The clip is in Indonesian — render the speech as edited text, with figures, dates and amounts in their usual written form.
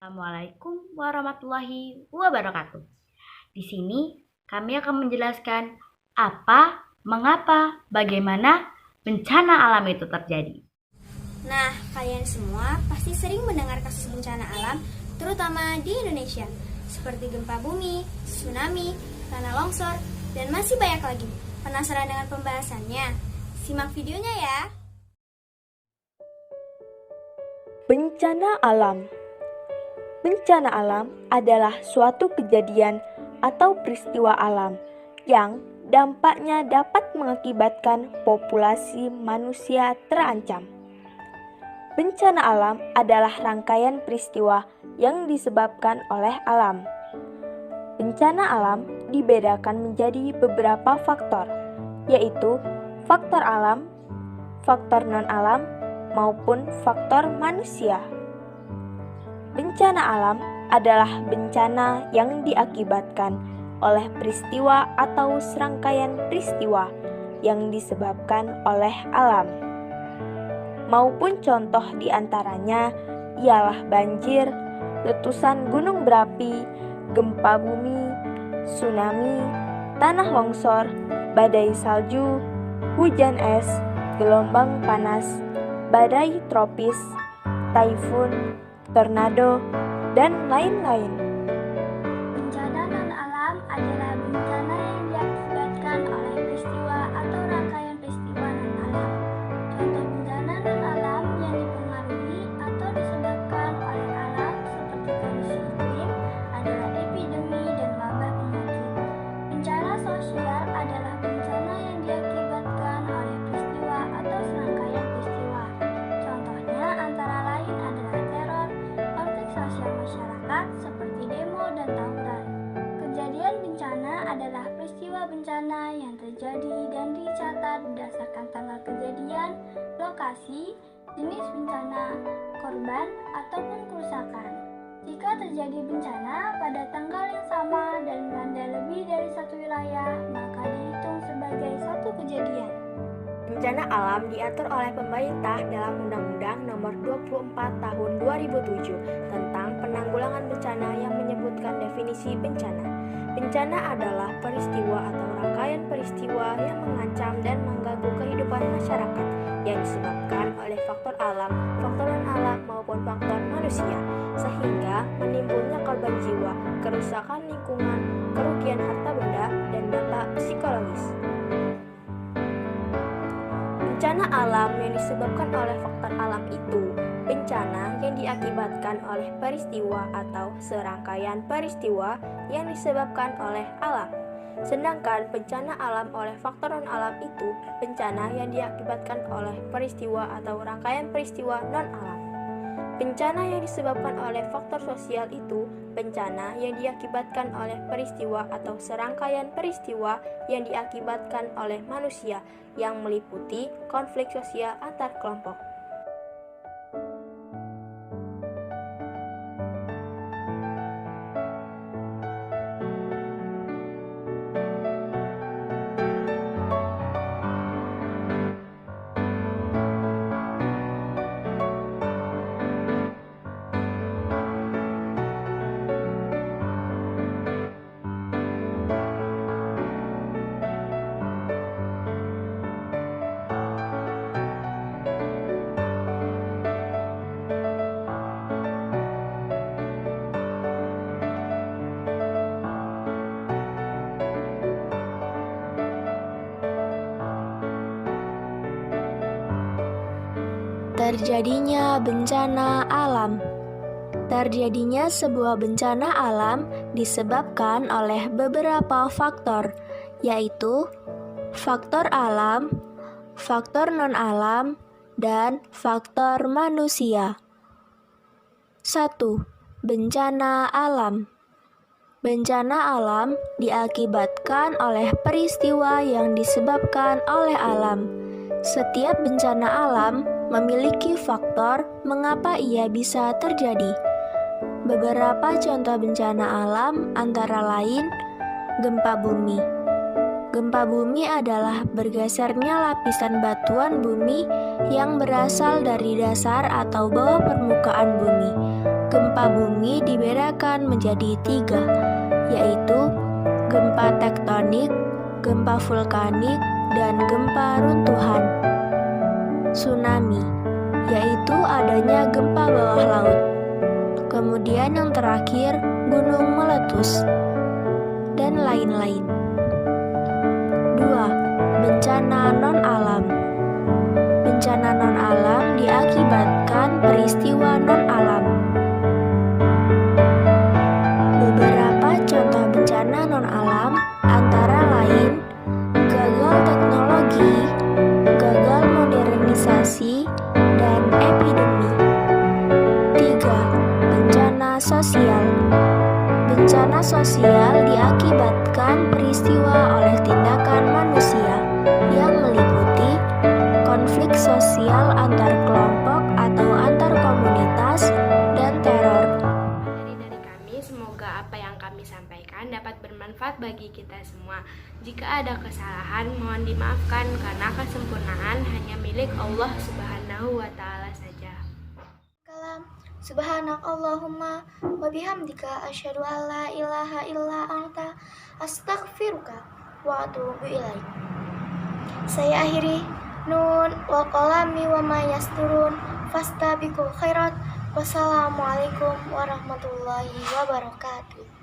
Assalamualaikum warahmatullahi wabarakatuh. Di sini kami akan menjelaskan apa, mengapa, bagaimana bencana alam itu terjadi. Nah, kalian semua pasti sering mendengar kasus bencana alam, terutama di Indonesia, seperti gempa bumi, tsunami, tanah longsor, dan masih banyak lagi. Penasaran dengan pembahasannya? Simak videonya ya! Bencana alam. Bencana alam adalah suatu kejadian atau peristiwa alam yang dampaknya dapat mengakibatkan populasi manusia terancam. Bencana alam adalah rangkaian peristiwa yang disebabkan oleh alam. Bencana alam dibedakan menjadi beberapa faktor, yaitu faktor alam, faktor non-alam, maupun faktor manusia. Bencana alam adalah bencana yang diakibatkan oleh peristiwa atau serangkaian peristiwa yang disebabkan oleh alam. Maupun contoh diantaranya ialah banjir, letusan gunung berapi, gempa bumi, tsunami, tanah longsor, badai salju, hujan es, gelombang panas, badai tropis, taifun, tornado, dan lain-lain. Bencana non-alam adalah bencana yang diakibatkan oleh peristiwa atau rangkaian peristiwa non-alam. Contoh bencana non-alam yang dipengaruhi atau disebabkan oleh alam seperti kondisi iklim adalah epidemi dan wabah penyakit. Bencana sosial adalah bencana yang diakibatkan oleh peristiwa atau serangkaian peristiwa. Contohnya antara lain adalah teror, konflik sosial masyarakat seperti demo dan tawuran. Kejadian bencana adalah peristiwa bencana yang terjadi dan dicatat berdasarkan tanggal kejadian, lokasi, jenis bencana, korban, ataupun kerusakan. Jika terjadi bencana pada tanggal yang sama dan melanda lebih dari satu wilayah, maka dihitung sebagai satu kejadian. Bencana alam diatur oleh pemerintah dalam Undang-Undang Nomor 24 Tahun 2007 tentang penanggulangan bencana yang menyebutkan definisi bencana. Bencana adalah peristiwa atau rangkaian peristiwa yang mengancam dan mengganggu kehidupan masyarakat yang disebabkan oleh faktor alam, faktor non-alam maupun faktor manusia, sehingga menimbulnya korban jiwa, kerusakan lingkungan, kerugian harta benda, dan dampak psikologis. Bencana alam yang disebabkan oleh faktor alam itu bencana yang diakibatkan oleh peristiwa atau serangkaian peristiwa yang disebabkan oleh alam. Sedangkan bencana alam oleh faktor non-alam itu bencana yang diakibatkan oleh peristiwa atau rangkaian peristiwa non-alam. Bencana yang disebabkan oleh faktor sosial itu bencana yang diakibatkan oleh peristiwa atau serangkaian peristiwa yang diakibatkan oleh manusia yang meliputi konflik sosial antar kelompok. Terjadinya bencana alam. Terjadinya sebuah bencana alam disebabkan oleh beberapa faktor, yaitu faktor alam, faktor non-alam, dan faktor manusia. 1. Bencana alam. Bencana alam diakibatkan oleh peristiwa yang disebabkan oleh alam. Setiap bencana alam memiliki faktor mengapa ia bisa terjadi. Beberapa contoh bencana alam antara lain gempa bumi. Gempa bumi adalah bergesernya lapisan batuan bumi yang berasal dari dasar atau bawah permukaan bumi. gempa bumi dibedakan menjadi 3, yaitu gempa tektonik, gempa vulkanik, dan gempa runtuhan. Tsunami, yaitu adanya gempa bawah laut. Kemudian yang terakhir, gunung meletus, dan lain-lain. 2. Bencana non-alam. Bencana non-alam diakibatkan peristiwa non-alam. Beberapa contoh bencana non-alam antara lain gagal teknologi, gagal modernisasi, dan epidemi. 3. Bencana sosial. Bencana sosial diakibatkan peristiwa oleh tindakan manusia yang meliputi konflik sosial antar kelompok atau antar komunitas dan teror. Dari kami, semoga apa yang kami sampaikan dapat bermanfaat bagi kita semua. Jika ada kesalahan, mohon dimaafkan karena kesempurnaan hanya milik Allah Subhanahu wa Ta'ala saja. Kalam. Subhanakallahumma wa bihamdika asyhadu an la ilaha illa anta astaghfiruka wa atubu ilaik. Saya akhiri nun wal qalami wa ma yasturun fastabiqul khairat. Wassalamualaikum warahmatullahi wabarakatuh.